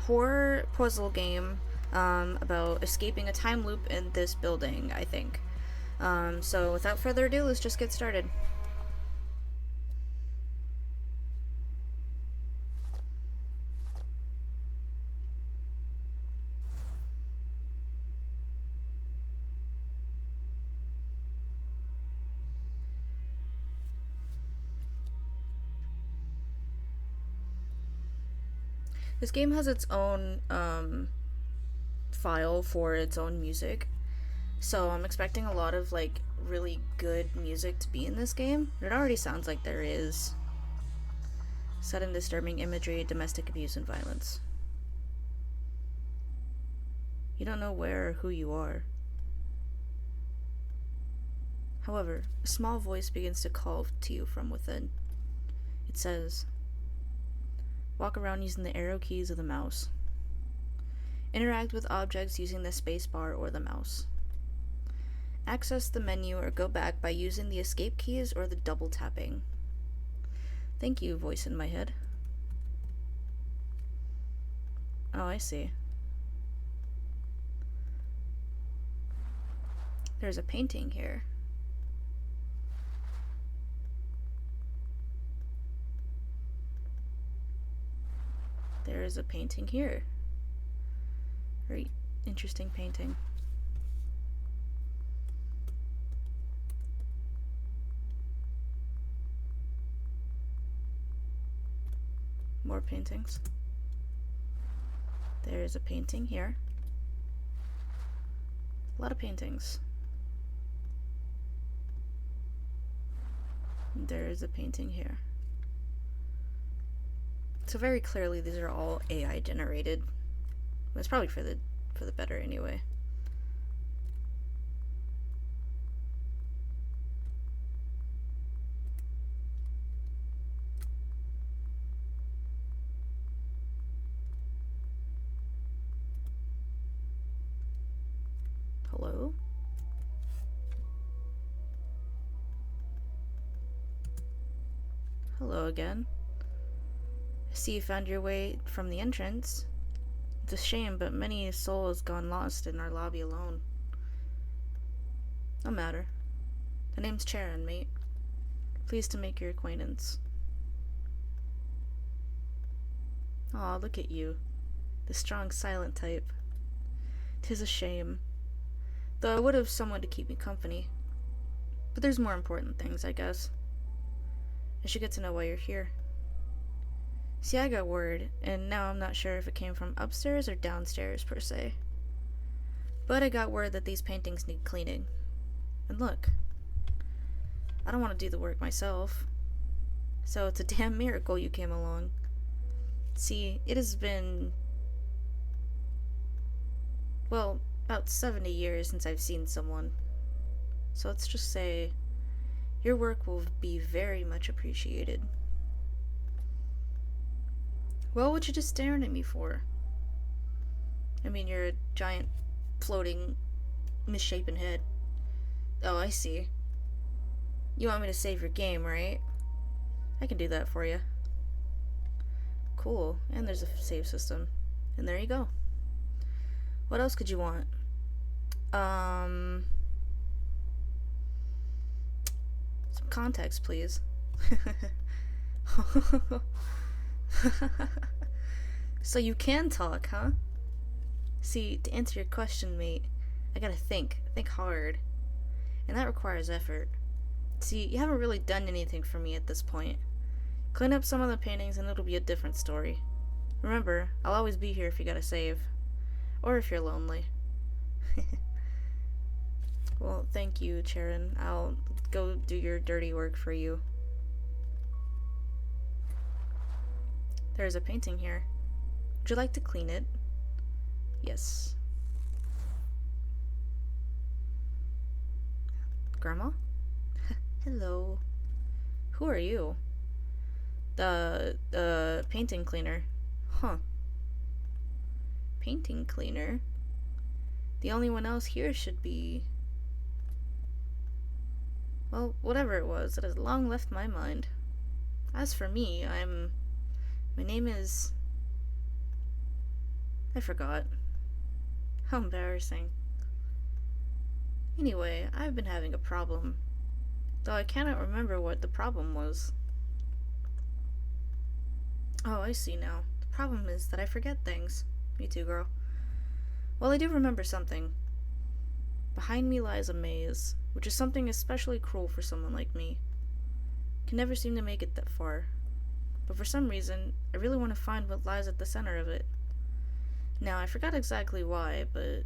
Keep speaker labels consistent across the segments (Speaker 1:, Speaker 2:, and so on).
Speaker 1: horror puzzle game about escaping a time loop in this building, I think. So without further ado, let's just get started. This game has its own file for its own music, so I'm expecting a lot of like really good music to be in this game. It already sounds like there is. Sudden disturbing imagery, domestic abuse, and violence. You don't know where or who you are. However, a small voice begins to call to you from within. It says, walk around using the arrow keys of the mouse. Interact with objects using the spacebar or the mouse. Access the menu or go back by using the escape keys or the double tapping. Thank you, voice in my head. Oh, I see. There's a painting here. There is a painting here. Very interesting painting. More paintings. There is a painting here. A lot of paintings. There is a painting here. So very clearly these are all AI generated. It's probably for the better anyway. Hello? Hello again. I see you found your way from the entrance. It's a shame, but many a soul has gone lost in our lobby alone. No matter. The name's Charon, mate. Pleased to make your acquaintance. Aw, look at you. The strong, silent type. 'Tis a shame. Though I would have someone to keep me company. But there's more important things, I guess. I should get to know why you're here. See, I got word, and now I'm not sure if it came from upstairs or downstairs, per se. But I got word that these paintings need cleaning. And look. I don't want to do the work myself. So it's a damn miracle you came along. See, it has been, well, about 70 years since I've seen someone. So let's just say your work will be very much appreciated. Well, what you just staring at me for? I mean, you're a giant, floating, misshapen head. Oh, I see. You want me to save your game, right? I can do that for you. Cool, and there's a save system. And there you go. What else could you want? Some context, please. So you can talk, huh? See, to answer your question, mate, I gotta think hard. And that requires effort. See, you haven't really done anything for me at this point. Clean up some of the paintings and it'll be a different story. Remember, I'll always be here if you gotta save. Or if you're lonely. Well, thank you, Charon. I'll go do your dirty work for you. There's a painting here. Would you like to clean it? Yes. Grandma? Hello. Who are you? The painting cleaner. Huh. Painting cleaner? The only one else here should be... Well, whatever it was, it has long left my mind. As for me, my name is... I forgot. How embarrassing. Anyway, I've been having a problem, though I cannot remember what the problem was. Oh, I see now. The problem is that I forget things. Me too, girl. Well, I do remember something. Behind me lies a maze, which is something especially cruel for someone like me. Can never seem to make it that far. But for some reason, I really want to find what lies at the center of it. Now, I forgot exactly why, but you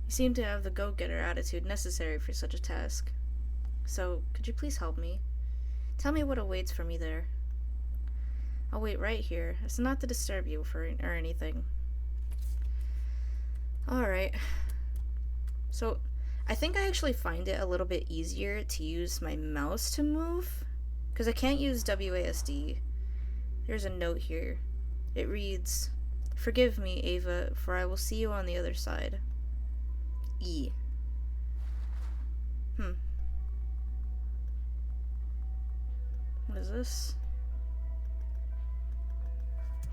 Speaker 1: seem to have the go-getter attitude necessary for such a task. So, could you please help me? Tell me what awaits for me there. I'll wait right here, as not to disturb you or anything. Alright. So, I think I actually find it a little bit easier to use my mouse to move, because I can't use WASD. There's a note here. It reads, "Forgive me, Ava, for I will see you on the other side." E. What is this?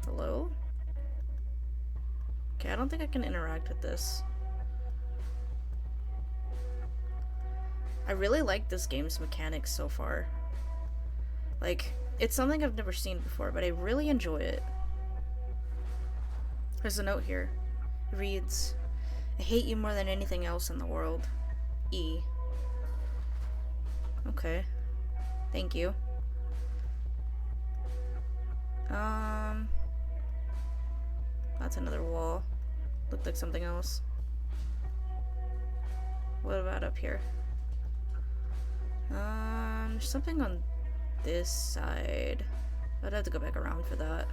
Speaker 1: Hello? Okay, I don't think I can interact with this. I really like this game's mechanics so far. Like, it's something I've never seen before, but I really enjoy it. There's a note here. It reads, "I hate you more than anything else in the world. E." Okay. Thank you. That's another wall. Looked like something else. What about up here? There's something on this side. I'd have to go back around for that.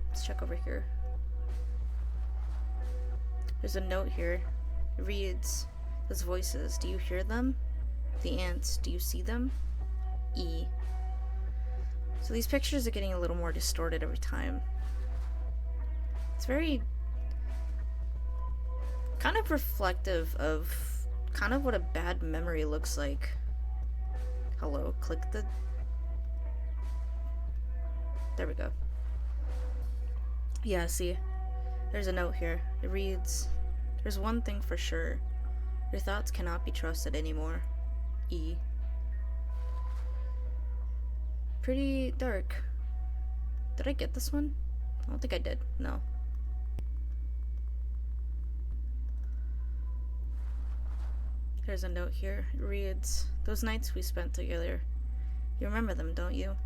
Speaker 1: Let's check over here. There's a note here. It reads, "Those voices, do you hear them? The ants, do you see them? E." So these pictures are getting a little more distorted every time. It's very kind of reflective of kind of what a bad memory looks like. Hello, click the... There we go. Yeah, see? There's a note here. It reads, "There's one thing for sure. Your thoughts cannot be trusted anymore. E." Pretty dark. Did I get this one? I don't think I did. No. There's a note here. It reads, "Those nights we spent together. You remember them, don't you?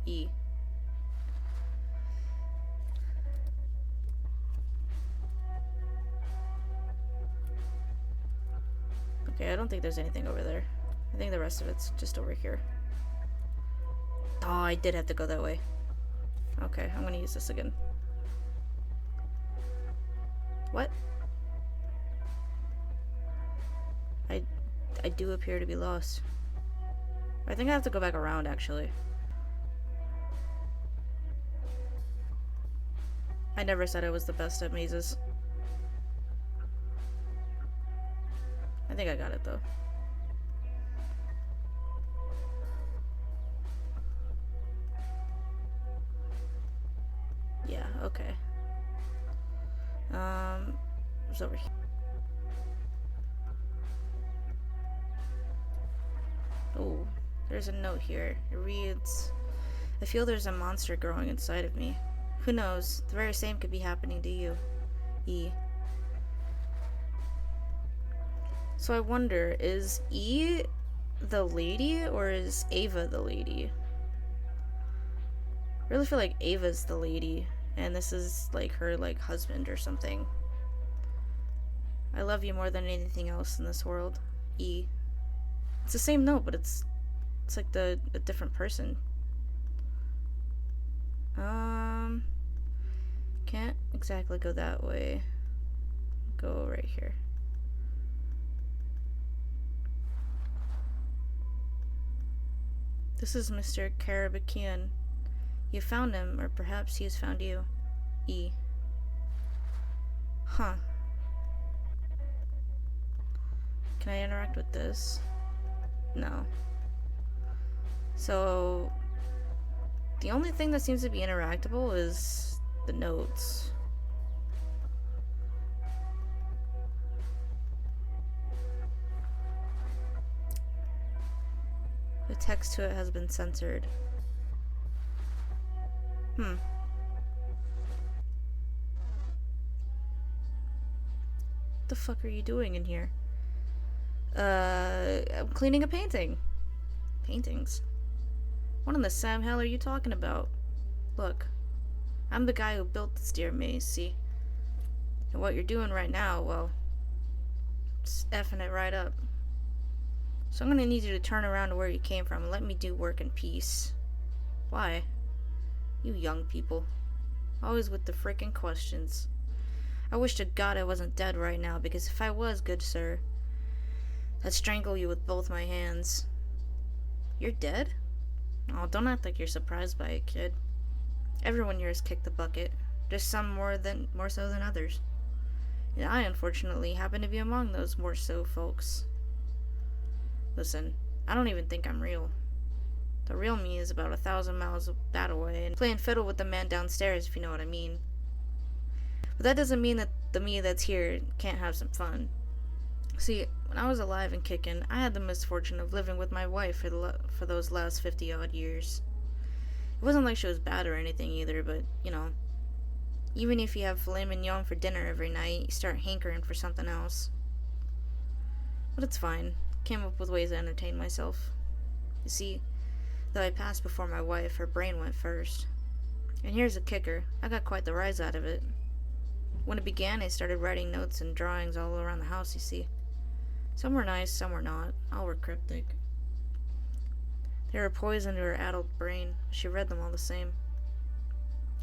Speaker 1: E." Okay, I don't think there's anything over there. I think the rest of it's just over here. Oh, I did have to go that way. Okay, I'm gonna use this again. What? I do appear to be lost. I think I have to go back around, actually. I never said I was the best at mazes. I think I got it, though. Yeah, okay. It's over here. Oh, there's a note here. It reads, "I feel there's a monster growing inside of me. Who knows? The very same could be happening to you. E." So I wonder, is E the lady or is Ava the lady? I really feel like Ava's the lady and this is like her like husband or something. "I love you more than anything else in this world. E." It's the same note, but it's like a different person. Can't exactly go that way. Go right here. "This is Mr. Karabakian. You found him, or perhaps he has found you. E." Huh. Can I interact with this? No. So, the only thing that seems to be interactable is the notes. The text to it has been censored. What the fuck are you doing in here? I'm cleaning a painting. Paintings? What in the Sam hell are you talking about? Look, I'm the guy who built the steer maze, see? And what you're doing right now, well, just effing it right up. So I'm gonna need you to turn around to where you came from and let me do work in peace. Why? You young people. Always with the freaking questions. I wish to God I wasn't dead right now, because if I was, good sir, I'd strangle you with both my hands. You're dead? Oh, don't act like you're surprised by it, kid. Everyone here has kicked the bucket. Just some more so than others. And I, unfortunately, happen to be among those more so folks. Listen, I don't even think I'm real. The real me is about 1,000 miles that away and playing fiddle with the man downstairs, if you know what I mean. But that doesn't mean that the me that's here can't have some fun. See, when I was alive and kicking, I had the misfortune of living with my wife for those last 50-odd years. It wasn't like she was bad or anything either, but, you know, even if you have filet mignon for dinner every night, you start hankering for something else. But it's fine. Came up with ways to entertain myself. You see, though I passed before my wife, her brain went first. And here's the kicker, I got quite the rise out of it. When it began, I started writing notes and drawings all around the house, you see. Some were nice, some were not. All were cryptic. They were poison to her addled brain. She read them all the same.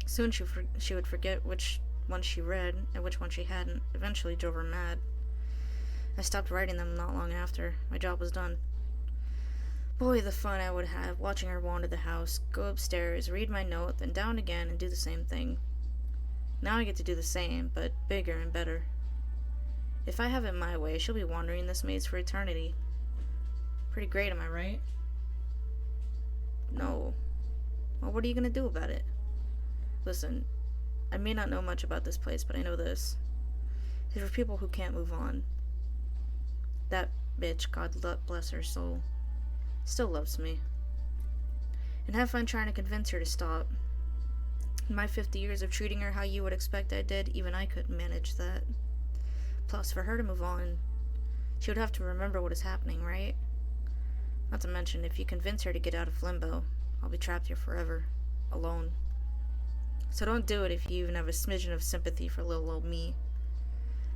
Speaker 1: Soon she would forget which one she read and which one she hadn't. Eventually drove her mad. I stopped writing them not long after. My job was done. Boy, the fun I would have watching her wander the house, go upstairs, read my note, then down again and do the same thing. Now I get to do the same, but bigger and better. If I have it my way, she'll be wandering this maze for eternity. Pretty great, am I right? No. Well, what are you gonna do about it? Listen, I may not know much about this place, but I know this. It's for people who can't move on. That bitch, God bless her soul, still loves me. And have fun trying to convince her to stop. In my 50 years of treating her how you would expect I did, even I couldn't manage that. Plus, for her to move on, she would have to remember what is happening, right? Not to mention, if you convince her to get out of limbo, I'll be trapped here forever, alone. So don't do it if you even have a smidgen of sympathy for little old me.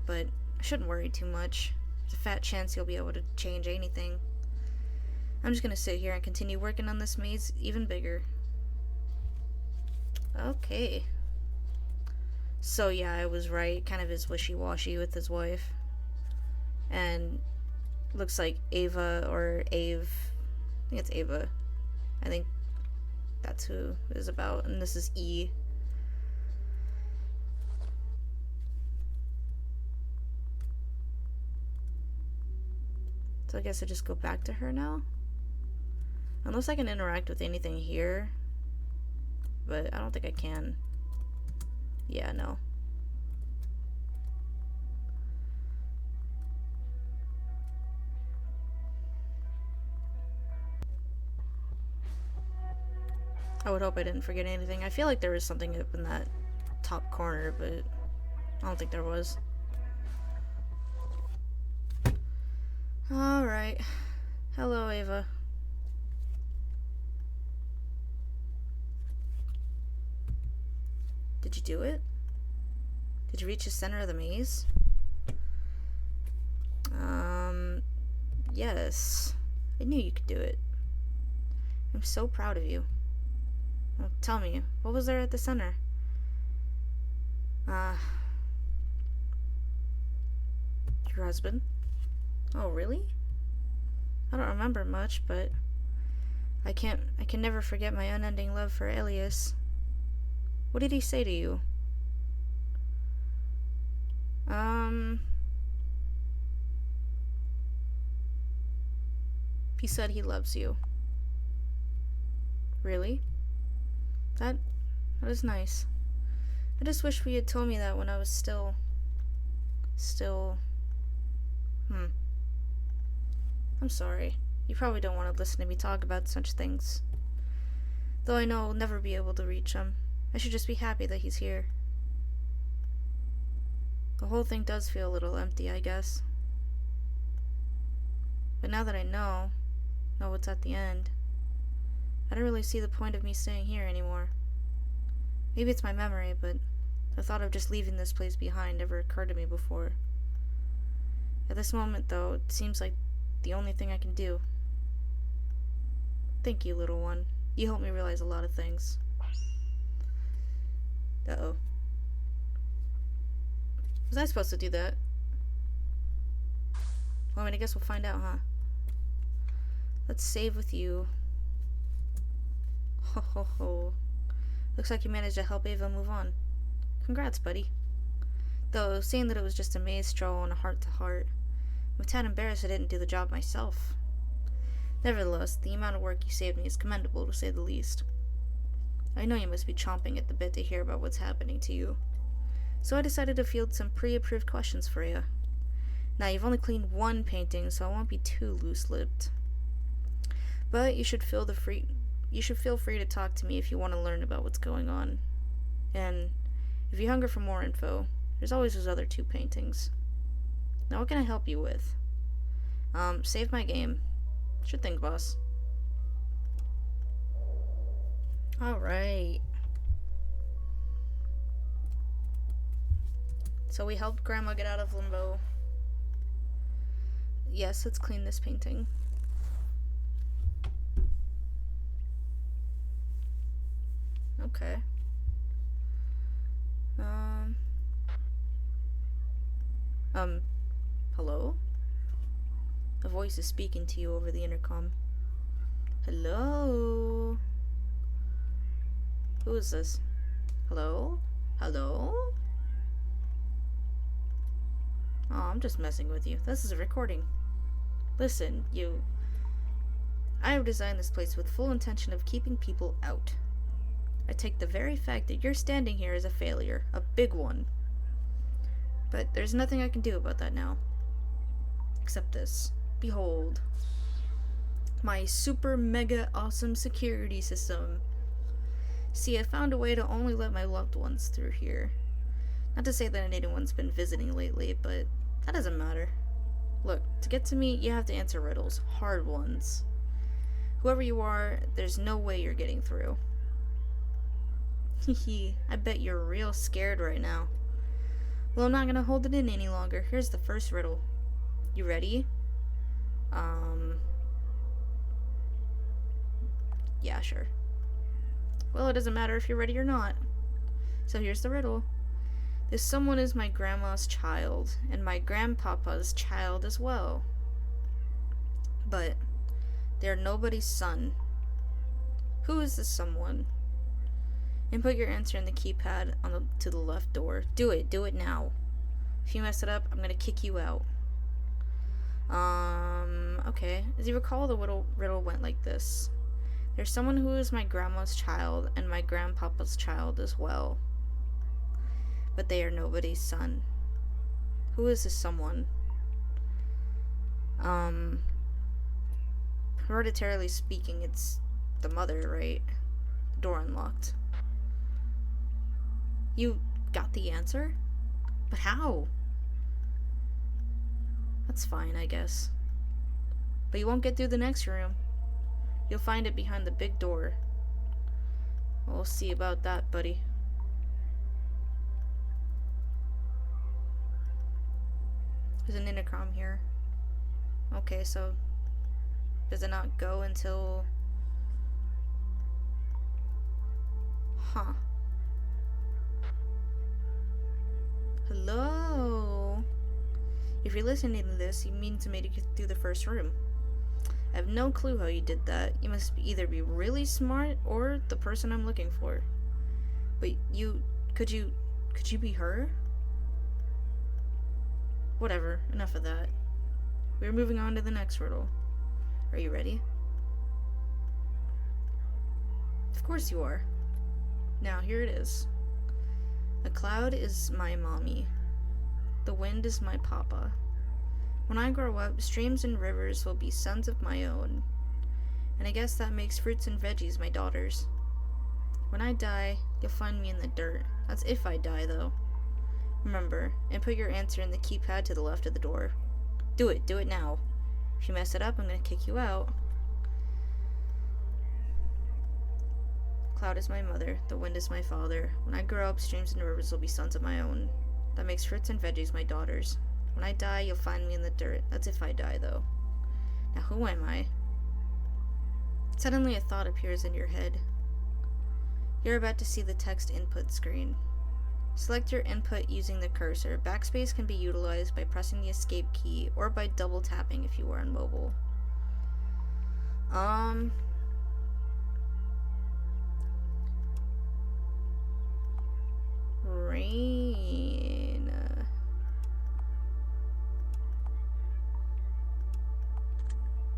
Speaker 1: But I shouldn't worry too much. There's a fat chance you'll be able to change anything. I'm just gonna sit here and continue working on this maze even bigger. Okay. So yeah, I was right. Kind of is wishy-washy with his wife. And looks like Ava or Ave. I think it's Ava. I think that's who it is about. And this is E. So I guess I just go back to her now. Unless I can interact with anything here. But I don't think I can. Yeah, no. I would hope I didn't forget anything. I feel like there was something up in that top corner, but I don't think there was. Alright. Hello, Ava. Did you do it? Did you reach the center of the maze? Yes. I knew you could do it. I'm so proud of you. Well, tell me, what was there at the center? Your husband? Oh, really? I don't remember much, but I can never forget my unending love for Elias. What did he say to you? He said he loves you. Really? That is nice. I just wish we had told me that when I was still... I'm sorry. You probably don't want to listen to me talk about such things. Though I know I'll never be able to reach him. I should just be happy that he's here. The whole thing does feel a little empty, I guess. But now that I know what's at the end, I don't really see the point of me staying here anymore. Maybe it's my memory, but the thought of just leaving this place behind never occurred to me before. At this moment, though, it seems like the only thing I can do. Thank you, little one. You helped me realize a lot of things. Uh-oh. Was I supposed to do that? Well, I guess we'll find out, huh? Let's save with you. Ho ho ho. Looks like you managed to help Ava move on. Congrats, buddy. Though, seeing that it was just a maze stroll and a heart-to-heart, I'm a tad embarrassed I didn't do the job myself. Nevertheless, the amount of work you saved me is commendable, to say the least. I know you must be chomping at the bit to hear about what's happening to you. So I decided to field some pre-approved questions for you. Now, you've only cleaned one painting, so I won't be too loose-lipped. But you should feel free to talk to me if you want to learn about what's going on. And if you hunger for more info, there's always those other 2 paintings. Now, what can I help you with? Save my game. Sure thing, boss. Alright. So we helped Grandma get out of limbo. Yes, let's clean this painting. Okay. Hello? A voice is speaking to you over the intercom. Hello? Who is this? Hello? Hello? Oh, I'm just messing with you. This is a recording. Listen, you... I have designed this place with full intention of keeping people out. I take the very fact that you're standing here as a failure, a big one. But there's nothing I can do about that now. Except this. Behold. My super mega awesome security system. See, I found a way to only let my loved ones through here. Not to say that anyone's been visiting lately, but that doesn't matter. Look, to get to me, you have to answer riddles. Hard ones. Whoever you are, there's no way you're getting through. Hehe, I bet you're real scared right now. Well, I'm not gonna hold it in any longer. Here's the first riddle. You ready? Yeah, sure. Well, it doesn't matter if you're ready or not. So here's the riddle. This someone is my grandma's child, and my grandpapa's child as well. But they're nobody's son. Who is this someone? Input your answer in the keypad to the left door. Do it now. If you mess it up, I'm gonna kick you out. Okay. As you recall, the riddle went like this. There's someone who is my grandma's child and my grandpapa's child as well. But they are nobody's son. Who is this someone? Hereditarily speaking, it's the mother, right? The door unlocked. You got the answer? But how? That's fine, I guess. But you won't get through the next room. You'll find it behind the big door. We'll see about that, buddy. There's an intercom here. Okay, so does it not go until... Huh. Hello? If you're listening to this, you mean to make it through the first room. I have no clue how you did that. You must either be really smart or the person I'm looking for. But could you be her? Whatever, enough of that. We're moving on to the next riddle. Are you ready? Of course you are. Now, here it is. A cloud is my mommy. The wind is my papa. When I grow up, streams and rivers will be sons of my own. And I guess that makes fruits and veggies my daughters. When I die, you'll find me in the dirt. That's if I die, though. Remember, input your answer in the keypad to the left of the door. Do it now. If you mess it up, I'm gonna kick you out. Cloud is my mother, the wind is my father. When I grow up, streams and rivers will be sons of my own. That makes fruits and veggies my daughters. When I die, you'll find me in the dirt. That's if I die, though. Now, who am I? Suddenly, a thought appears in your head. You're about to see the text input screen. Select your input using the cursor. Backspace can be utilized by pressing the escape key or by double tapping if you are on mobile. Rain.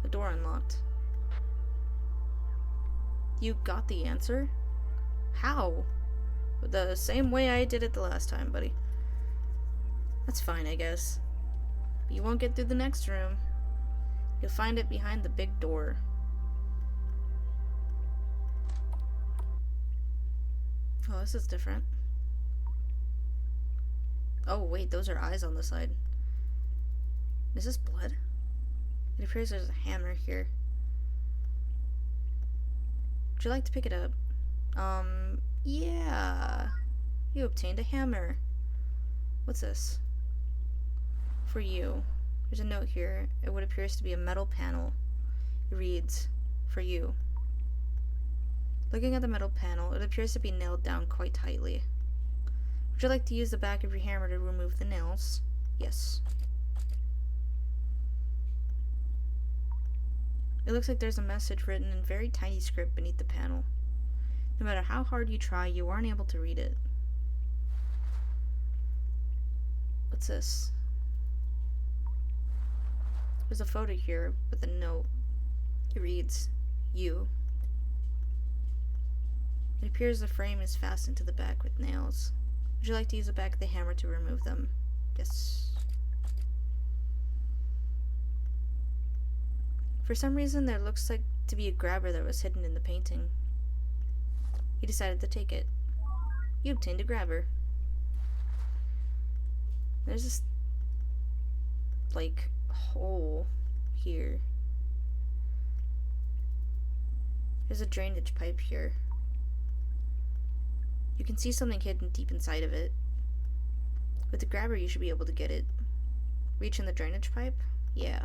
Speaker 1: The door unlocked. You got the answer? How? The same way I did it the last time, buddy. That's fine, I guess. But you won't get through the next room. You'll find it behind the big door. Oh, this is different. Oh, wait, those are eyes on the side. Is this blood? It appears there's a hammer here. Would you like to pick it up? Yeah. You obtained a hammer. What's this? For you. There's a note here. It would appears to be a metal panel. It reads, for you. Looking at the metal panel, it appears to be nailed down quite tightly. Would you like to use the back of your hammer to remove the nails? Yes. It looks like there's a message written in very tiny script beneath the panel. No matter how hard you try, you aren't able to read it. What's this? There's a photo here with a note. It reads, you. It appears the frame is fastened to the back with nails. Would you like to use the back of the hammer to remove them? Yes. For some reason, there looks like to be a grabber that was hidden in the painting. You decided to take it. You obtained a grabber. There's this, like, hole here. There's a drainage pipe here. You can see something hidden deep inside of it. With the grabber, you should be able to get it. Reach in the drainage pipe? Yeah.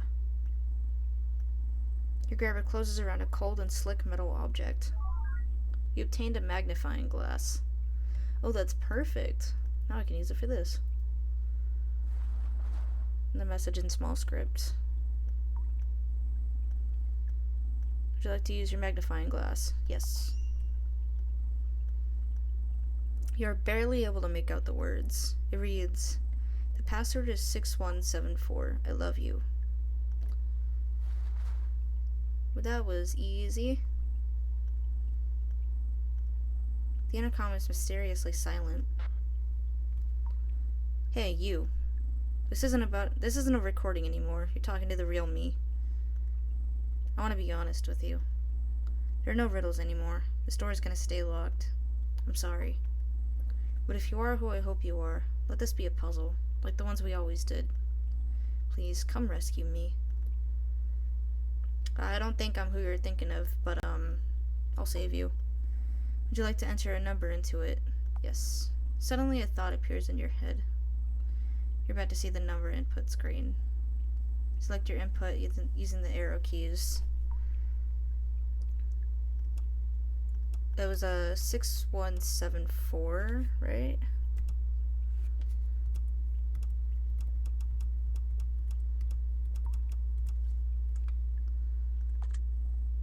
Speaker 1: Your grabber closes around a cold and slick metal object. You obtained a magnifying glass. Oh, that's perfect. Now I can use it for this. And the message in small script. Would you like to use your magnifying glass? Yes. You're barely able to make out the words. It reads, the password is 6174. I love you. Well, that was easy. The intercom is mysteriously silent. Hey, you. This isn't a recording anymore. You're talking to the real me. I want to be honest with you. There are no riddles anymore. This door is gonna stay locked. I'm sorry. But if you are who I hope you are, let this be a puzzle, like the ones we always did. Please, come rescue me. I don't think I'm who you're thinking of, but, I'll save you. Would you like to enter a number into it? Yes. Suddenly a thought appears in your head. You're about to see the number input screen. Select your input using the arrow keys. That was a 6174, right?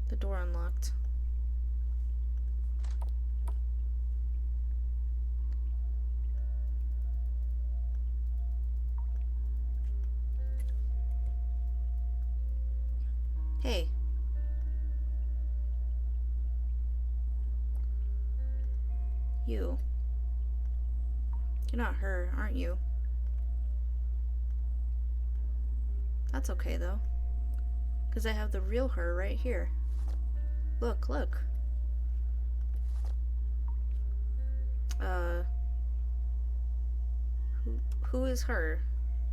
Speaker 1: The door unlocked. Hey. You. You're not her, aren't you? That's okay, though. Because I have the real her right here. Look, look. Who is her?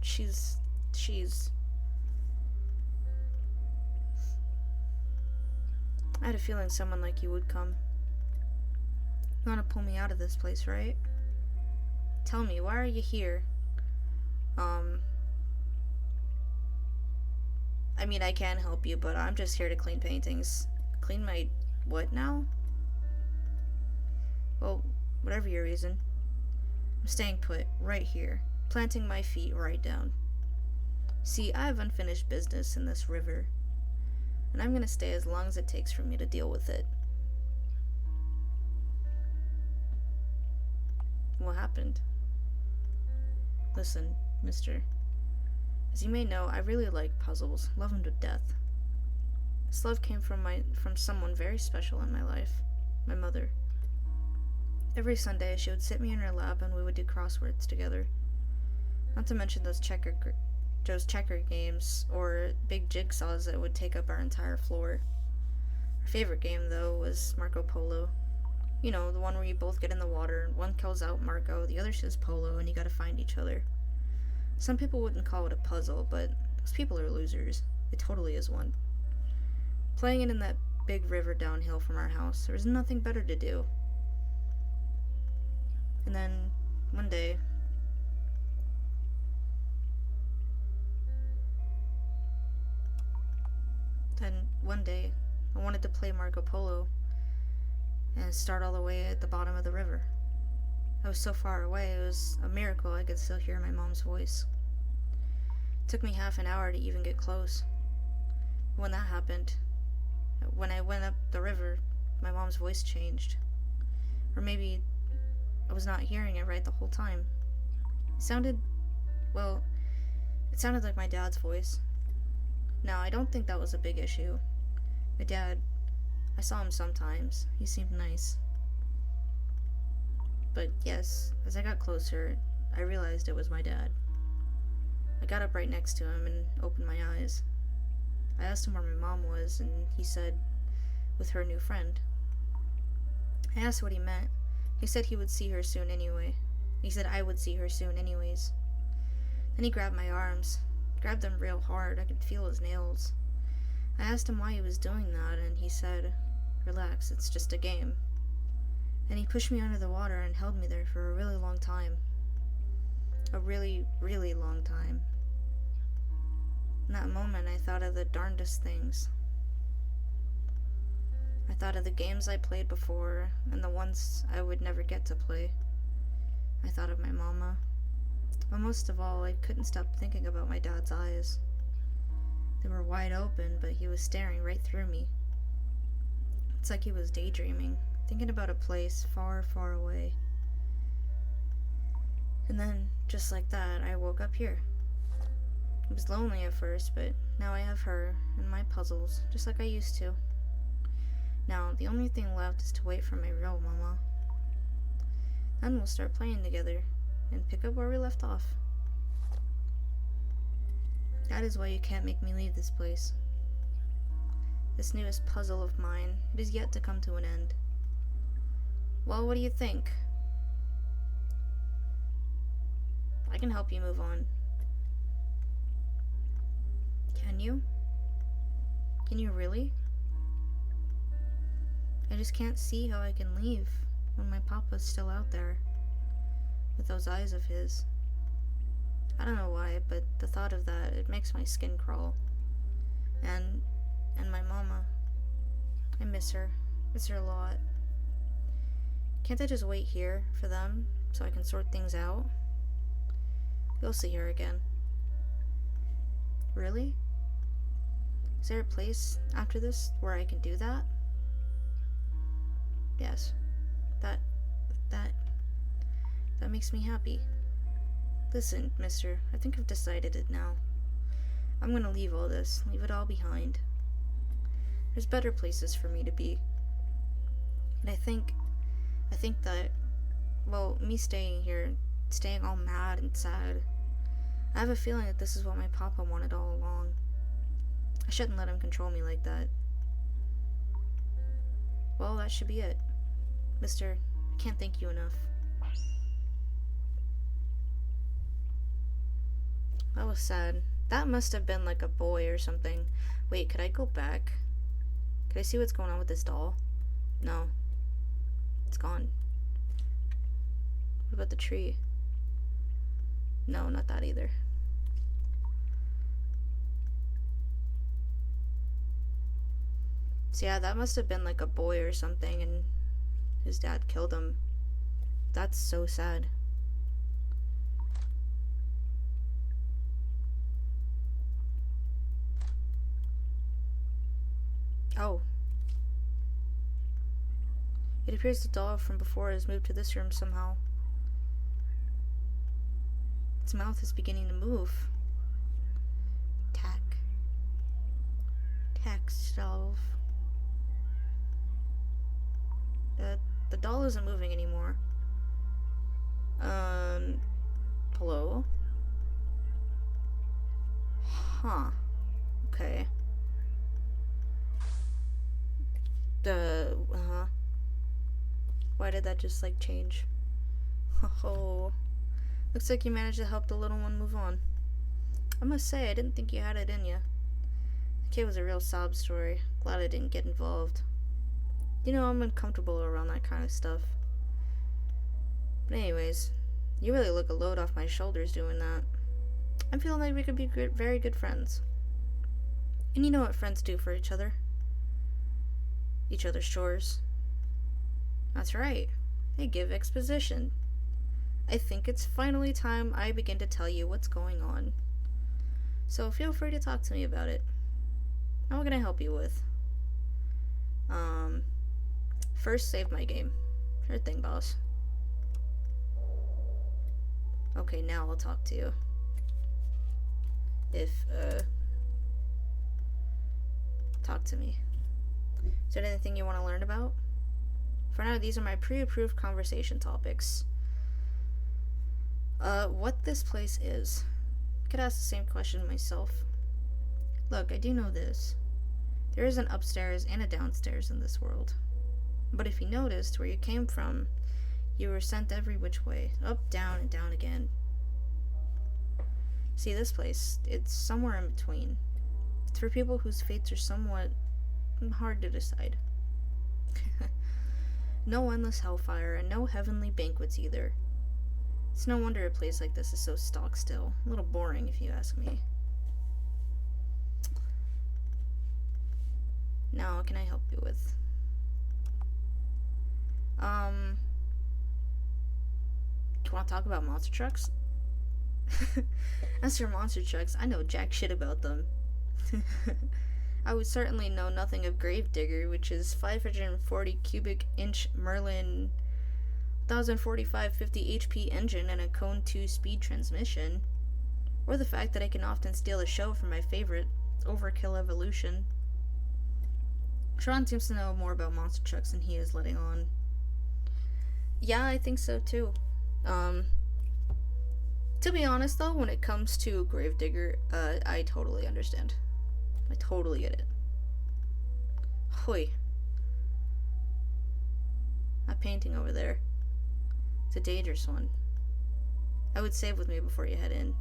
Speaker 1: She's... I had a feeling someone like you would come. You want to pull me out of this place, right? Tell me, why are you here? I mean, I can help you, but I'm just here to clean paintings. Clean my... what now? Well, whatever your reason. I'm staying put, right here. Planting my feet right down. See, I have unfinished business in this river. And I'm gonna stay as long as it takes for me to deal with it. What happened? Listen, mister. As you may know, I really like puzzles. Love them to death. This love came from someone very special in my life. My mother. Every Sunday, she would sit me in her lap and we would do crosswords together. Not to mention those checker games or big jigsaws that would take up our entire floor. Our favorite game, though, was Marco Polo. You know, the one where you both get in the water and one calls out Marco, the other says Polo, and you gotta find each other. Some people wouldn't call it a puzzle, but those people are losers. It totally is one. Playing it in that big river downhill from our house, there was nothing better to do. And then, one day, I wanted to play Marco Polo and start all the way at the bottom of the river. I was so far away, it was a miracle I could still hear my mom's voice. It took me half an hour to even get close. When that happened, when I went up the river, my mom's voice changed. Or maybe I was not hearing it right the whole time. It sounded like my dad's voice. Now, I don't think that was a big issue. My dad, I saw him sometimes. He seemed nice. But yes, as I got closer, I realized it was my dad. I got up right next to him and opened my eyes. I asked him where my mom was, and he said, with her new friend. I asked what he meant. He said he would see her soon anyway. He said I would see her soon anyways. Then he grabbed my arms. Grabbed them real hard. I could feel his nails. I asked him why he was doing that, and he said, "Relax, it's just a game." And he pushed me under the water and held me there for a really long time. A really, really long time. In that moment, I thought of the darndest things. I thought of the games I played before, and the ones I would never get to play. I thought of my mama. But most of all, I couldn't stop thinking about my dad's eyes. They were wide open, but he was staring right through me. It's like he was daydreaming, thinking about a place far, far away. And then, just like that, I woke up here. It was lonely at first, but now I have her and my puzzles, just like I used to. Now, the only thing left is to wait for my real mama. Then we'll start playing together and pick up where we left off. That is why you can't make me leave this place. This newest puzzle of mine, it is yet to come to an end. Well, what do you think? I can help you move on. Can you? Can you really? I just can't see how I can leave when my papa's still out there with those eyes of his. I don't know why, but the thought of that, it makes my skin crawl. And my mama, I miss her a lot. Can't I just wait here for them so I can sort things out? You'll see her again. Really? Is there a place after this where I can do that? Yes. That makes me happy. Listen, mister, I think I've decided it now. I'm gonna leave all this, leave it all behind. There's better places for me to be. And I think that, well, me staying here, staying all mad and sad. I have a feeling that this is what my papa wanted all along. I shouldn't let him control me like that. Well, that should be it. Mister, I can't thank you enough. That was sad. That must have been like a boy or something. Wait, could I go back? Could I see what's going on with this doll? No. It's gone. What about the tree? No, not that either. So yeah, that must have been like a boy or something, and his dad killed him. That's so sad. Oh. It appears the doll from before has moved to this room somehow. Its mouth is beginning to move. Tack shelf. The doll isn't moving anymore. Hello? Huh. Okay. Why did that just, like, change? Oh. Looks like you managed to help the little one move on. I must say, I didn't think you had it in you. The kid was a real sob story. Glad I didn't get involved. You know, I'm uncomfortable around that kind of stuff. But anyways, you really look a load off my shoulders doing that. I'm feeling like we could be very good friends. And you know what friends do for each other? Each other's chores. That's right. They give exposition. I think it's finally time I begin to tell you what's going on. So feel free to talk to me about it. What can I help you with? First, save my game. Sure thing, boss. Okay, now I'll talk to you. Talk to me. Is there anything you want to learn about? For now, these are my pre-approved conversation topics. What this place is. I could ask the same question myself. Look, I do know this. There is an upstairs and a downstairs in this world. But if you noticed where you came from, you were sent every which way. Up, down, and down again. See, this place, it's somewhere in between. It's for people whose fates are somewhat hard to decide. No endless hellfire, and no heavenly banquets either. It's no wonder a place like this is so stock still. A little boring, if you ask me. Now, what can I help you with? Do you want to talk about monster trucks? As for monster trucks, I know jack shit about them. I would certainly know nothing of Gravedigger, which is 540 cubic inch Merlin 1045 50 HP engine and a Cone 2 speed transmission, or the fact that I can often steal a show from my favorite, Overkill Evolution. Sean seems to know more about monster trucks than he is letting on. Yeah, I think so too. To be honest though, when it comes to Gravedigger, I totally understand. I totally get it. Hoi. That painting over there. It's a dangerous one. I would save with me before you head in.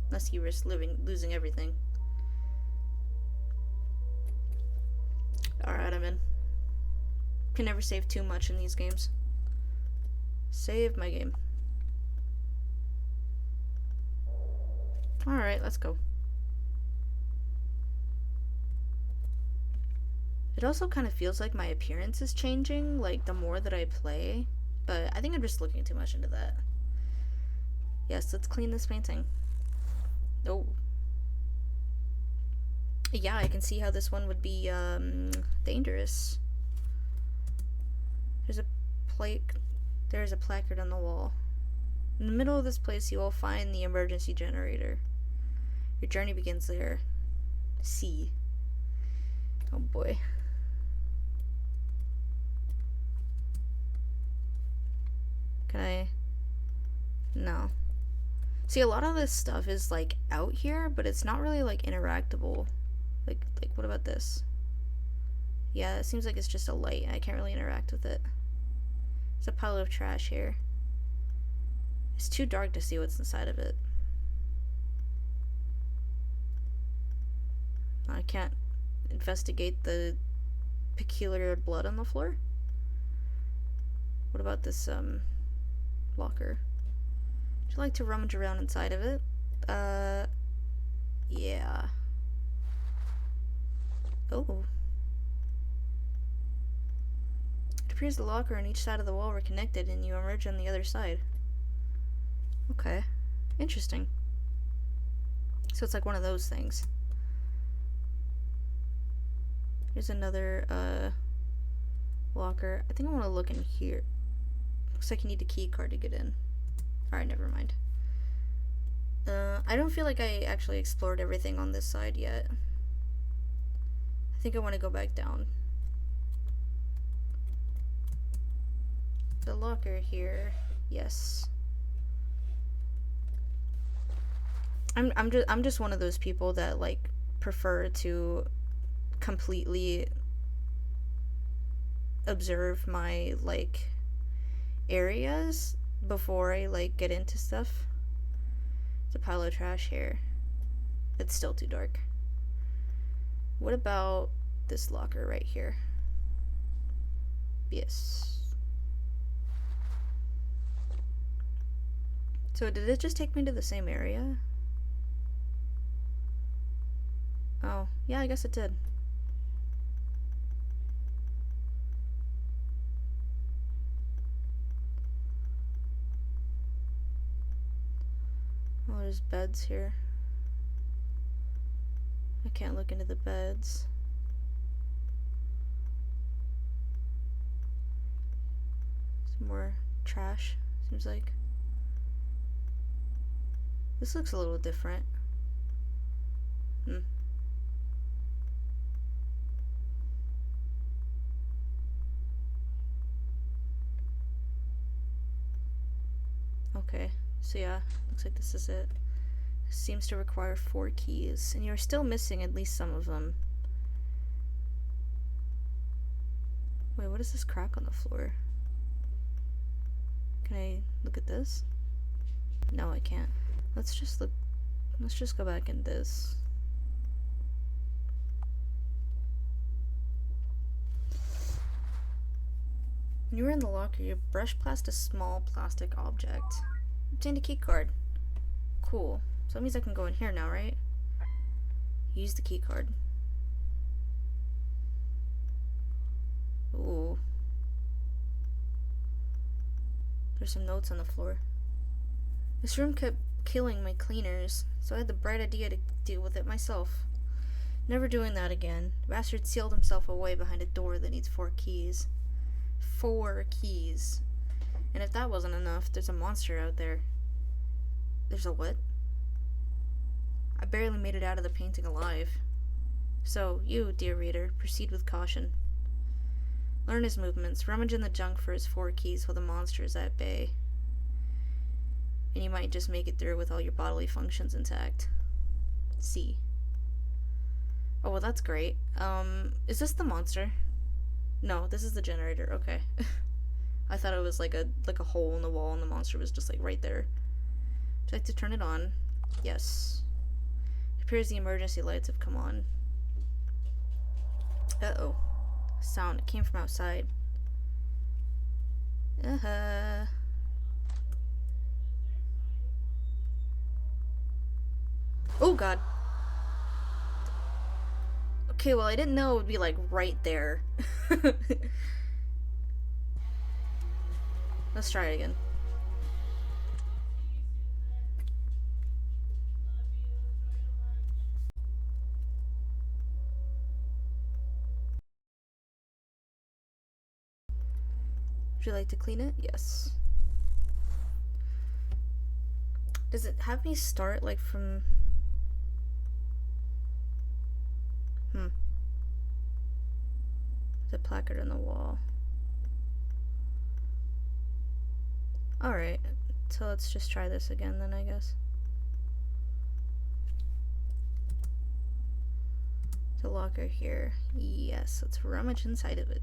Speaker 1: Unless you risk losing everything. Alright, I'm in. Can never save too much in these games. Save my game. Alright, let's go. It also kind of feels like my appearance is changing, like the more that I play. But I think I'm just looking too much into that. Yes, let's clean this painting. Oh. Yeah, I can see how this one would be, dangerous. There's a placard on the wall. In the middle of this place, you will find the emergency generator. Your journey begins there. C. Oh boy. Can I... No. See, a lot of this stuff is like out here, but it's not really like interactable. Like what about this? Yeah, it seems like it's just a light. I can't really interact with it. There's a pile of trash here. It's too dark to see what's inside of it. I can't investigate the peculiar blood on the floor. What about this locker? Would you like to rummage around inside of it? Yeah. Oh. It appears the locker on each side of the wall were connected and you emerge on the other side. Okay. Interesting. So it's like one of those things. Here's another, locker. I think I want to look in here. Looks like you need a key card to get in. Alright, never mind. I don't feel like I actually explored everything on this side yet. I think I want to go back down. The locker here. Yes. I'm just one of those people that like prefer to completely observe my like areas before I like get into stuff. There's a pile of trash here. It's still too dark. What about this locker right here? Yes. So did it just take me to the same area? Oh, yeah, I guess it did. Oh, there's beds here. I can't look into the beds. Some more trash, seems like. This looks a little different. Okay, so yeah, looks like this is it. Seems to require 4 keys, and you're still missing at least some of them. Wait, what is this crack on the floor? Can I look at this? No, I can't. Let's just go back in this. When you were in the locker, you brush past a small plastic object. Obtained a key card. Cool. So that means I can go in here now, right? Use the key card. Ooh. There's some notes on the floor. This room kept killing my cleaners, so I had the bright idea to deal with it myself. Never doing that again. The bastard sealed himself away behind a door that needs 4 keys. 4 keys. And if that wasn't enough, there's a monster out there. There's a what? I barely made it out of the painting alive. So, you, dear reader, proceed with caution. Learn his movements, rummage in the junk for his 4 keys while the monster is at bay. And you might just make it through with all your bodily functions intact. C. Oh, well, that's great. Is this the monster? No, this is the generator. Okay. I thought it was like a hole in the wall and the monster was just like right there. Would you like to turn it on? Yes. It appears the emergency lights have come on. Uh-oh. Sound. It came from outside. Oh, God. Okay, well, I didn't know it would be, like, right there. Let's try it again. Would you like to clean it? Yes. Does it have me start, like, from... There's a placard on the wall. Alright. So let's just try this again then, I guess. The locker here. Yes, let's rummage inside of it.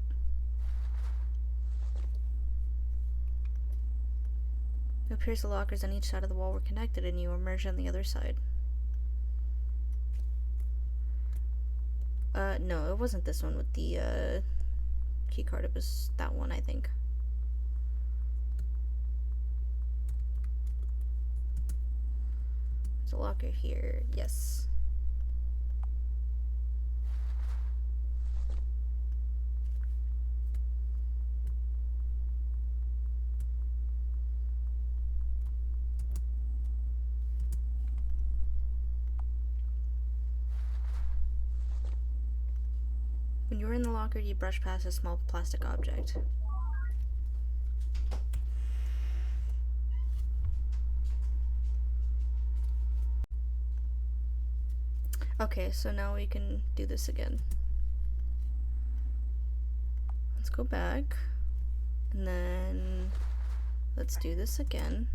Speaker 1: It appears the lockers on each side of the wall were connected and you emerged on the other side. No, it wasn't this one with the, key card. It was that one, I think. There's a locker here. Yes. When you were in the locker, you brushed past a small plastic object. Okay, so now we can do this again. Let's go back. And then let's do this again.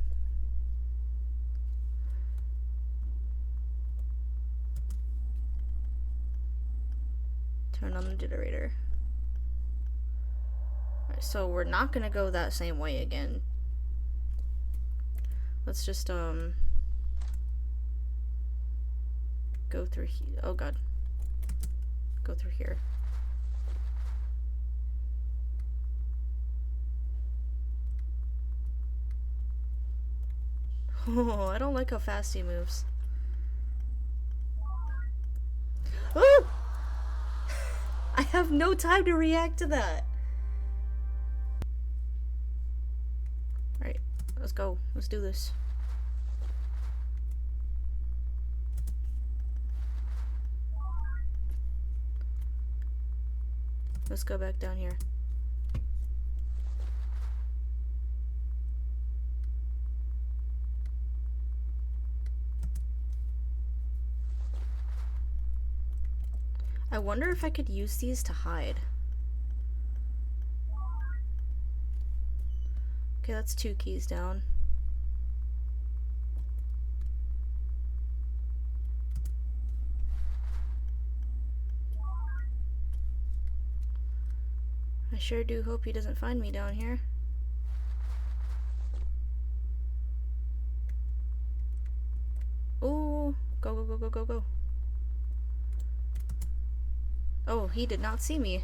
Speaker 1: Turn on the generator. Alright, so we're not gonna go that same way again. Let's just go through here. Oh god. Go through here. Oh, I don't like how fast he moves. Oh! I have no time to react to that. Alright, let's go. Let's do this. Let's go back down here. I wonder if I could use these to hide. Okay, that's 2 keys down. I sure do hope he doesn't find me down here. Ooh, go, go, go, go, go, go. Oh, he did not see me.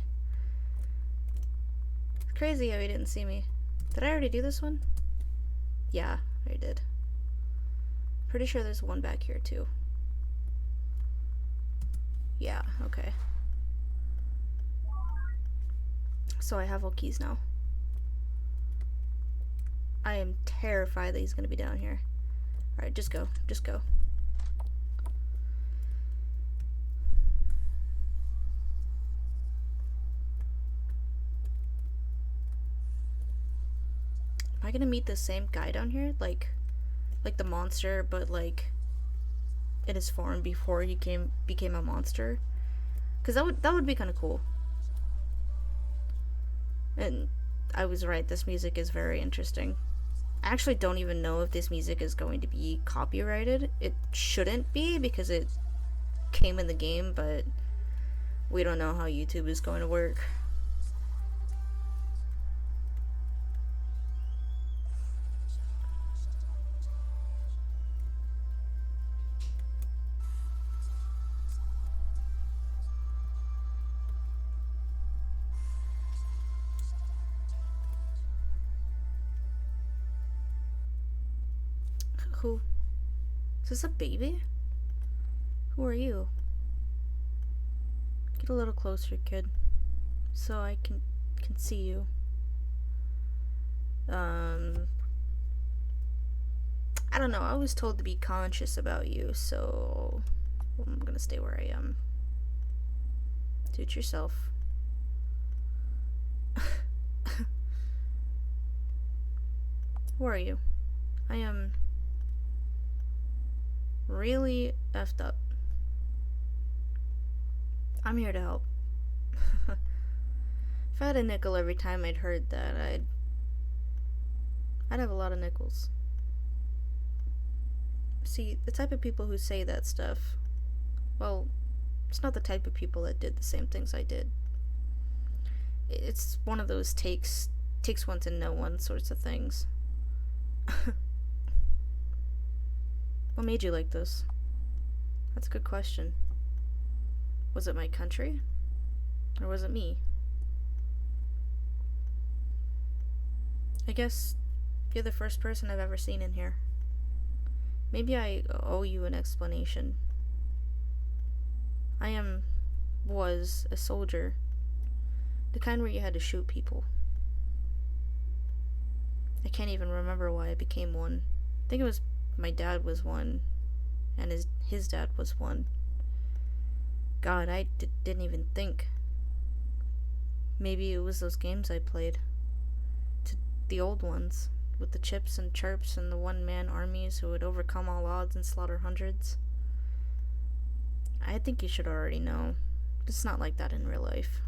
Speaker 1: It's crazy how he didn't see me. Did I already do this one? Yeah, I did. Pretty sure there's one back here too. Yeah, okay. So I have all keys now. I am terrified that he's gonna be down here. Alright, just go. Just go. Am I gonna meet the same guy down here? Like the monster, but like in his form before he became a monster? Cause that would be kinda cool. And I was right, this music is very interesting. I actually don't even know if this music is going to be copyrighted. It shouldn't be because it came in the game, but we don't know how YouTube is going to work. Who? Is this a baby? Who are you? Get a little closer, kid, so I can see you. I don't know. I was told to be conscious about you, so I'm gonna stay where I am. Do it yourself. Who are you? I am really effed up. I'm here to help. If I had a nickel every time I'd heard that, I'd have a lot of nickels. See, the type of people who say that stuff, well, it's not the type of people that did the same things I did. It's one of those takes one to know one sorts of things. What made you like this? That's a good question. Was it my country? Or was it me? I guess you're the first person I've ever seen in here. Maybe I owe you an explanation. Was a soldier. The kind where you had to shoot people. I can't even remember why I became one. I think it was my dad was one, and his dad was one. God, I didn't even think. Maybe it was those games I played. The old ones, with the chips and chirps and the one-man armies who would overcome all odds and slaughter hundreds. I think you should already know. It's not like that in real life.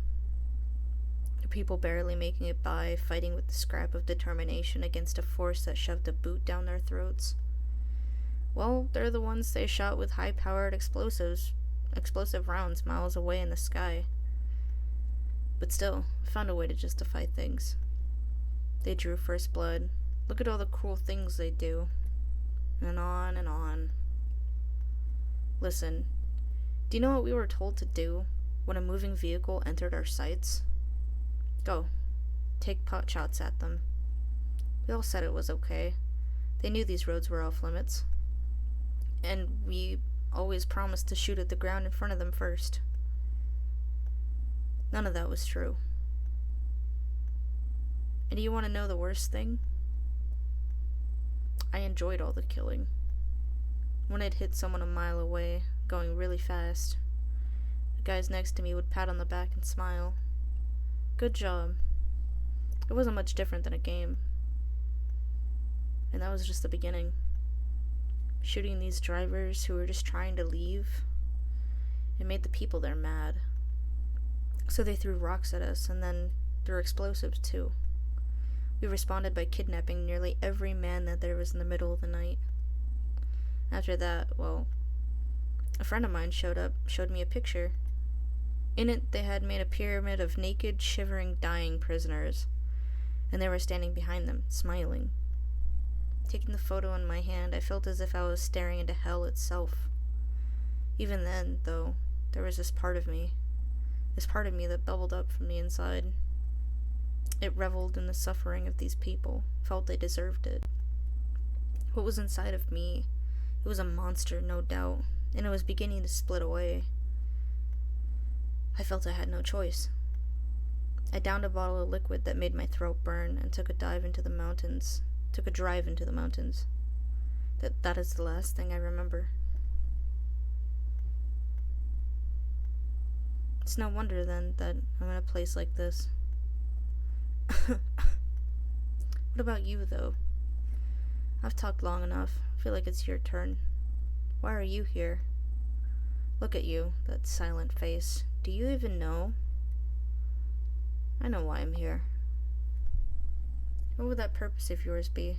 Speaker 1: People barely making it by, fighting with the scrap of determination against a force that shoved a boot down their throats. Well, they're the ones they shot with high-powered explosive rounds miles away in the sky. But still, found a way to justify things. They drew first blood. Look at all the cruel things they do. And on and on. Listen, do you know what we were told to do when a moving vehicle entered our sights? Go. Take pot shots at them. We all said it was okay. They knew these roads were off limits. And we always promised to shoot at the ground in front of them first. None of that was true. And do you want to know the worst thing? I enjoyed all the killing. When I'd hit someone a mile away, going really fast, the guys next to me would pat on the back and smile. Good job. It wasn't much different than a game. And that was just the beginning. Shooting these drivers who were just trying to leave, it made the people there mad. So they threw rocks at us and then threw explosives too. We responded by kidnapping nearly every man that there was in the middle of the night. After that, well, a friend of mine showed me a picture. In it, they had made a pyramid of naked, shivering, dying prisoners, and they were standing behind them, smiling. Taking the photo in my hand, I felt as if I was staring into hell itself. Even then, though, there was this part of me that bubbled up from the inside. It reveled in the suffering of these people, felt they deserved it. What was inside of me? It was a monster, no doubt, and it was beginning to split away. I felt I had no choice. I downed a bottle of liquid that made my throat burn and took a drive into the mountains. That is the last thing I remember. It's no wonder, then, that I'm in a place like this. What about you, though? I've talked long enough. I feel like it's your turn. Why are you here? Look at you, that silent face. Do you even know? I know why I'm here. What would that purpose of yours be?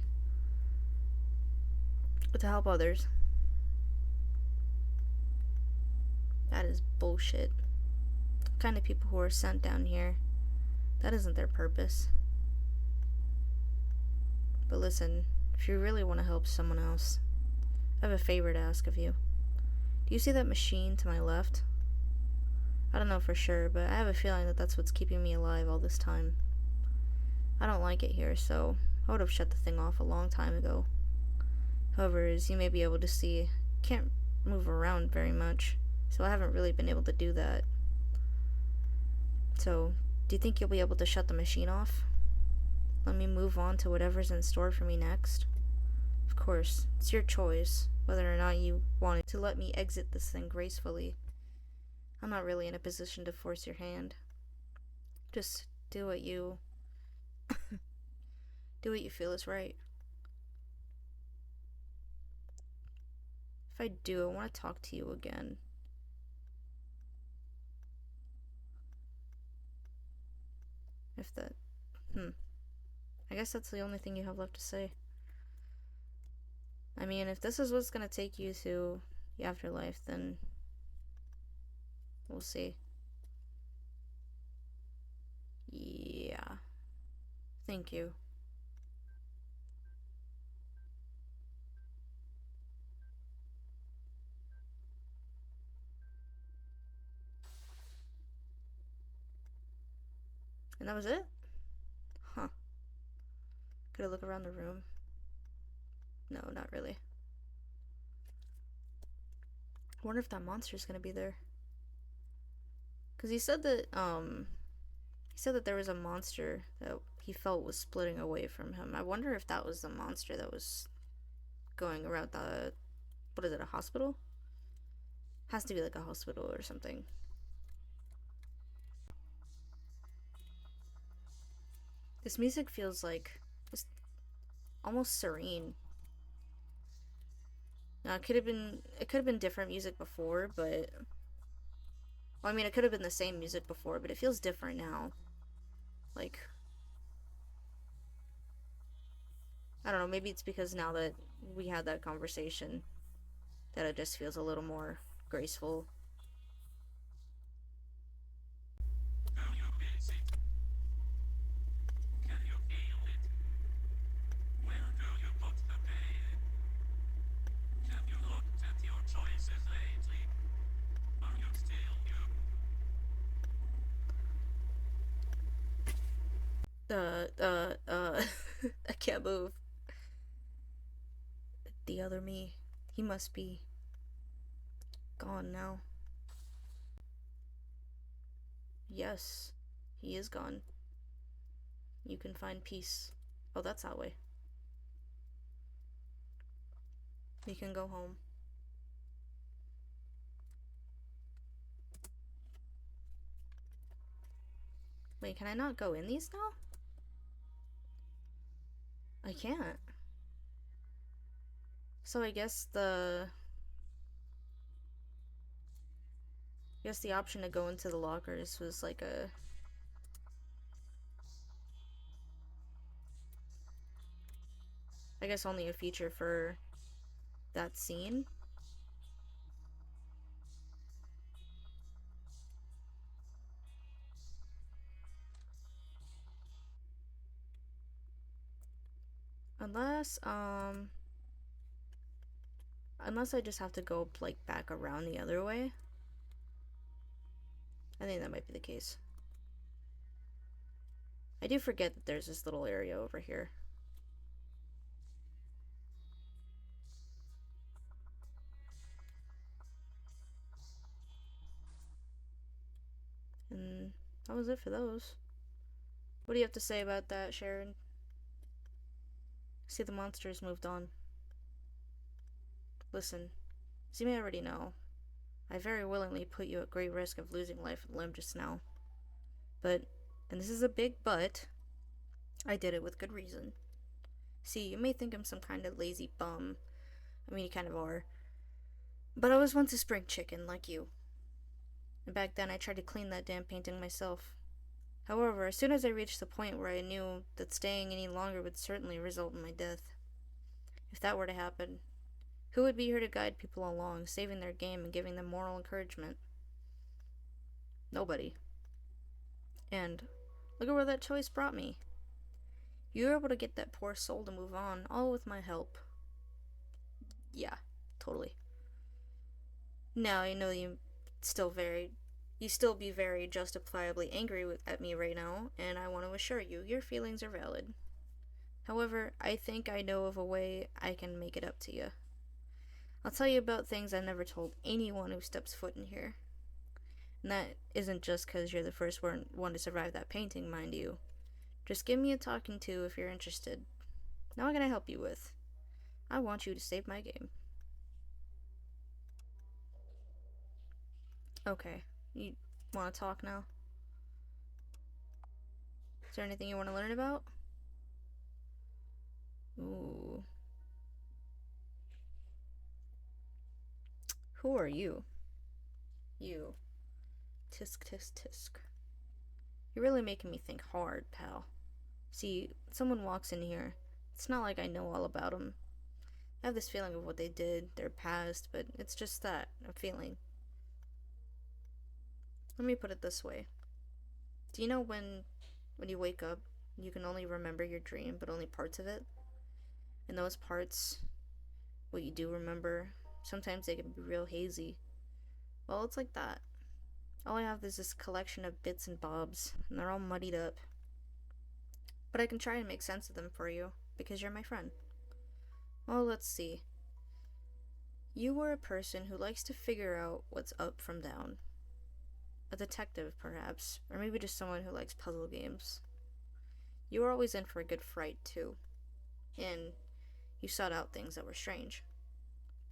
Speaker 1: To help others. That is bullshit. The kind of people who are sent down here, that isn't their purpose. But listen, if you really want to help someone else, I have a favor to ask of you. Do you see that machine to my left? I don't know for sure, but I have a feeling that that's what's keeping me alive all this time. I don't like it here, so I would have shut the thing off a long time ago. However, as you may be able to see, I can't move around very much, so I haven't really been able to do that. So, do you think you'll be able to shut the machine off? Let me move on to whatever's in store for me next? Of course, it's your choice, whether or not you want to let me exit this thing gracefully. I'm not really in a position to force your hand. Just do what you feel is right. If I do, I want to talk to you again. If that... I guess that's the only thing you have left to say. I mean, if this is what's gonna take you to the afterlife, then we'll see. Yeah. Thank you. And that was it? Huh. Could I look around the room? No, not really. I wonder if that monster's gonna be there. Cause he said that there was a monster that he felt was splitting away from him. I wonder if that was the monster that was going around the, what is it, a hospital? Has to be like a hospital or something. This music feels like just almost serene. Now it could have been different music before, but well, I mean it could have been the same music before, but it feels different now. Like I don't know, maybe it's because now that we had that conversation that it just feels a little more graceful. I can't move. The other me, he must be gone now. Yes, he is gone. You can find peace. Oh, that's that way. You can go home. Wait, can I not go in these now? I can't. So I guess the option to go into the lockers was like I guess only a feature for that scene. Unless unless I just have to go like back around the other way. I think that might be the case. I do forget that there's this little area over here. And that was it for those. What do you have to say about that, Sharon? See, the monsters moved on. Listen, as you may already know, I very willingly put you at great risk of losing life and limb just now. But, and this is a big but, I did it with good reason. See, you may think I'm some kind of lazy bum. I mean, you kind of are. But I was once a spring chicken, like you. And back then I tried to clean that damn painting myself. However, as soon as I reached the point where I knew that staying any longer would certainly result in my death, if that were to happen, who would be here to guide people along, saving their game and giving them moral encouragement? Nobody. And look at where that choice brought me. You were able to get that poor soul to move on, all with my help. Yeah, totally. Now I know you still be very justifiably angry at me right now, and I want to assure you, your feelings are valid. However, I think I know of a way I can make it up to you. I'll tell you about things I've never told anyone who steps foot in here. And that isn't just because you're the first one to survive that painting, mind you. Just give me a talking to if you're interested. Now what can I help you with? I want you to save my game. Okay, you want to talk now? Is there anything you want to learn about? Ooh. Who are you? You. Tisk tisk tisk. You're really making me think hard, pal. See, someone walks in here. It's not like I know all about them. I have this feeling of what they did, their past, but it's just that, a feeling. Let me put it this way. Do you know when you wake up, you can only remember your dream, but only parts of it? And those parts, what you do remember, sometimes they can be real hazy. Well, it's like that. All I have is this collection of bits and bobs, and they're all muddied up. But I can try and make sense of them for you, because you're my friend. Well, let's see. You were a person who likes to figure out what's up from down. A detective, perhaps, or maybe just someone who likes puzzle games. You were always in for a good fright, too. And you sought out things that were strange.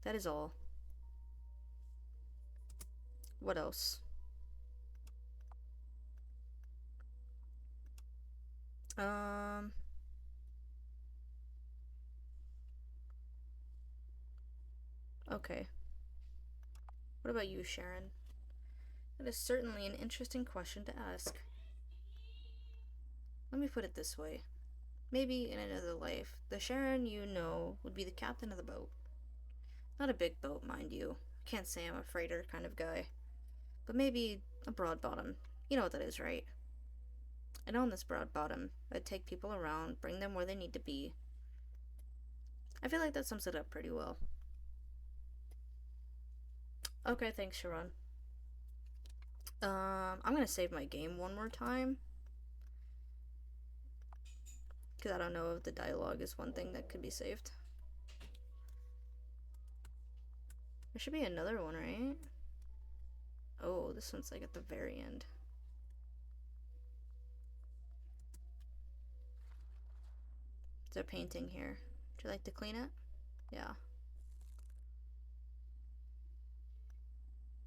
Speaker 1: That is all. What else? Um. Okay. What about you, Sharon? That is certainly an interesting question to ask. Let me put it this way. Maybe in another life, the Sharon you know would be the captain of the boat. Not a big boat, mind you. Can't say I'm a freighter kind of guy. But maybe a broad bottom. You know what that is, right? And on this broad bottom, I'd take people around, bring them where they need to be. I feel like that sums it up pretty well. Okay, thanks, Sharon. I'm gonna save my game one more time. Because I don't know if the dialogue is one thing that could be saved. There should be another one, right? Oh, this one's like at the very end. There's a painting here. Would you like to clean it? Yeah.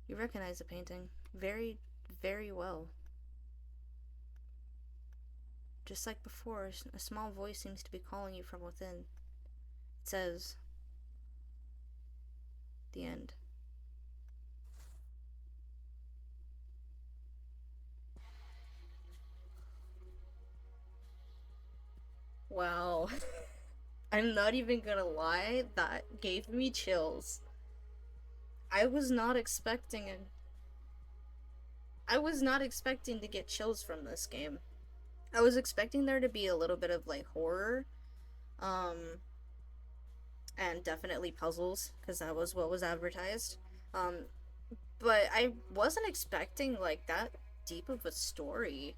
Speaker 1: You recognize the painting very, very well. Just like before, a small voice seems to be calling you from within. It says, the end. Wow. I'm not even gonna lie, that gave me chills. I was not expecting it. I was not expecting to get chills from this game. I was expecting there to be a little bit of like horror, um, and definitely puzzles, because that was what was advertised. Um, but I wasn't expecting like that deep of a story.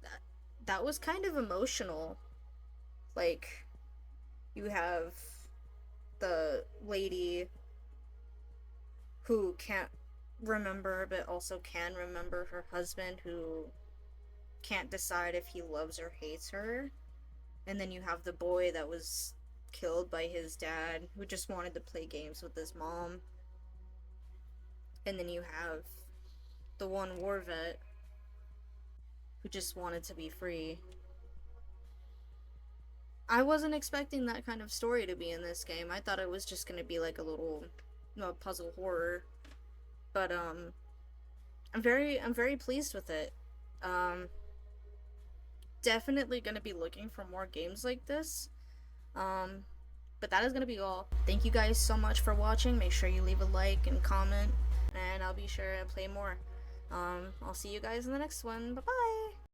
Speaker 1: That that was kind of emotional. Like you have the lady who can't remember but also can remember her husband who can't decide if he loves or hates her. And then you have the boy that was killed by his dad who just wanted to play games with his mom. And then you have the one war vet who just wanted to be free. I wasn't expecting that kind of story to be in this game. I thought it was just going to be like a little puzzle horror. But I'm very pleased with it. Um Definitely going to be looking for more games like this. Um but that is going to be all. Thank you guys so much for watching. Make sure you leave a like and comment, and I'll be sure to play more. I'll see you guys in the next one. Bye-bye.